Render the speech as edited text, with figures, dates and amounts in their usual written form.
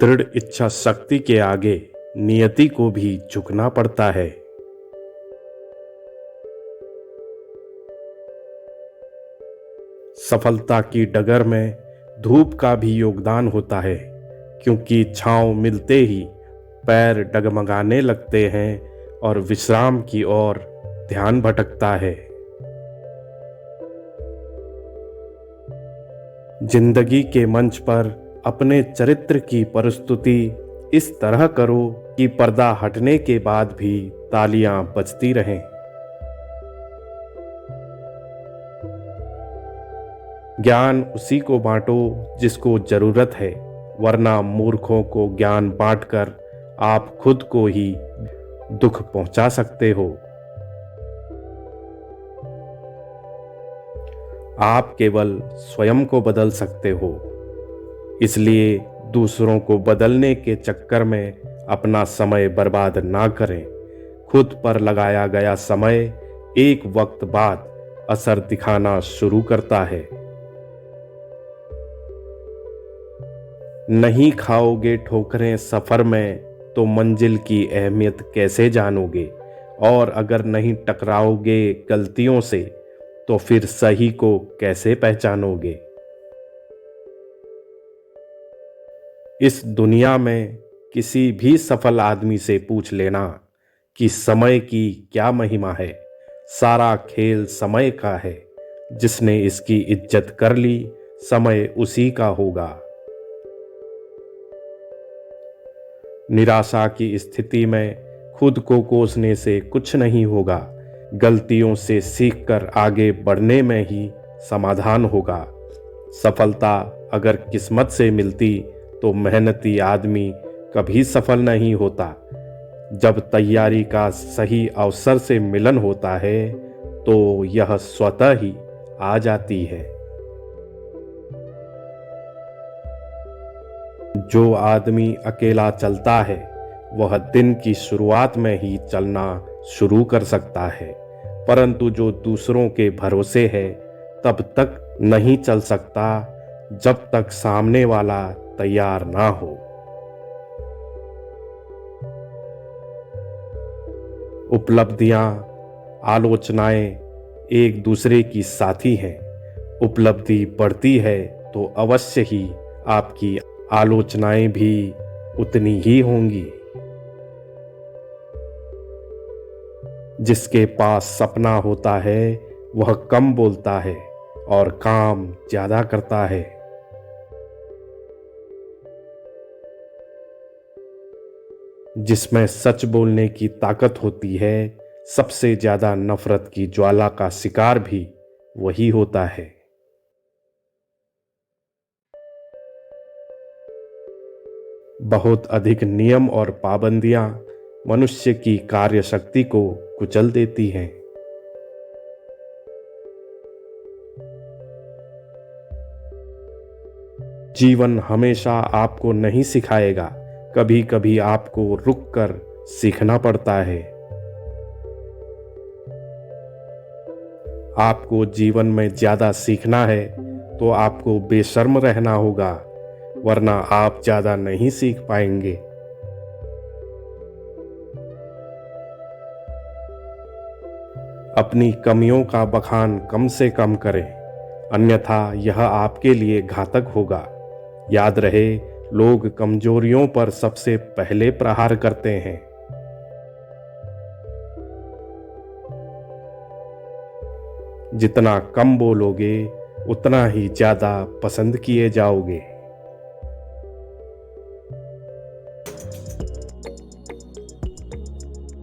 दृढ़ इच्छा शक्ति के आगे नियति को भी झुकना पड़ता है। सफलता की डगर में धूप का भी योगदान होता है, क्योंकि छांव मिलते ही पैर डगमगाने लगते हैं और विश्राम की ओर ध्यान भटकता है। जिंदगी के मंच पर अपने चरित्र की प्रस्तुति इस तरह करो कि पर्दा हटने के बाद भी तालियां बजती रहें। ज्ञान उसी को बांटो जिसको जरूरत है, वरना मूर्खों को ज्ञान बांटकर आप खुद को ही दुख पहुंचा सकते हो। आप केवल स्वयं को बदल सकते हो, इसलिए दूसरों को बदलने के चक्कर में अपना समय बर्बाद ना करें। खुद पर लगाया गया समय एक वक्त बाद असर दिखाना शुरू करता है। नहीं खाओगे ठोकरें सफर में तो मंजिल की अहमियत कैसे जानोगे, और अगर नहीं टकराओगे गलतियों से तो फिर सही को कैसे पहचानोगे। इस दुनिया में किसी भी सफल आदमी से पूछ लेना कि समय की क्या महिमा है। सारा खेल समय का है, जिसने इसकी इज्जत कर ली समय उसी का होगा। निराशा की स्थिति में खुद को कोसने से कुछ नहीं होगा। गलतियों से सीखकर आगे बढ़ने में ही समाधान होगा। सफलता अगर किस्मत से मिलती तो मेहनती आदमी कभी सफल नहीं होता। जब तैयारी का सही अवसर से मिलन होता है तो यह स्वतः ही आ जाती है। जो आदमी अकेला चलता है वह दिन की शुरुआत में ही चलना शुरू कर सकता है, परंतु जो दूसरों के भरोसे है तब तक नहीं चल सकता जब तक सामने वाला तैयार ना हो। उपलब्धियां, आलोचनाएं एक दूसरे की साथी हैं। उपलब्धि बढ़ती है तो अवश्य ही आपकी आलोचनाएं भी उतनी ही होंगी। जिसके पास सपना होता है वह कम बोलता है और काम ज्यादा करता है। जिसमें सच बोलने की ताकत होती है, सबसे ज्यादा नफरत की ज्वाला का शिकार भी वही होता है। बहुत अधिक नियम और पाबंदियां मनुष्य की कार्य शक्ति को कुचल देती हैं। जीवन हमेशा आपको नहीं सिखाएगा, कभी कभी आपको रुककर सीखना पड़ता है। आपको जीवन में ज्यादा सीखना है तो आपको बेशर्म रहना होगा, वरना आप ज्यादा नहीं सीख पाएंगे। अपनी कमियों का बखान कम से कम करें, अन्यथा यह आपके लिए घातक होगा। याद रहे, लोग कमजोरियों पर सबसे पहले प्रहार करते हैं। जितना कम बोलोगे उतना ही ज्यादा पसंद किए जाओगे।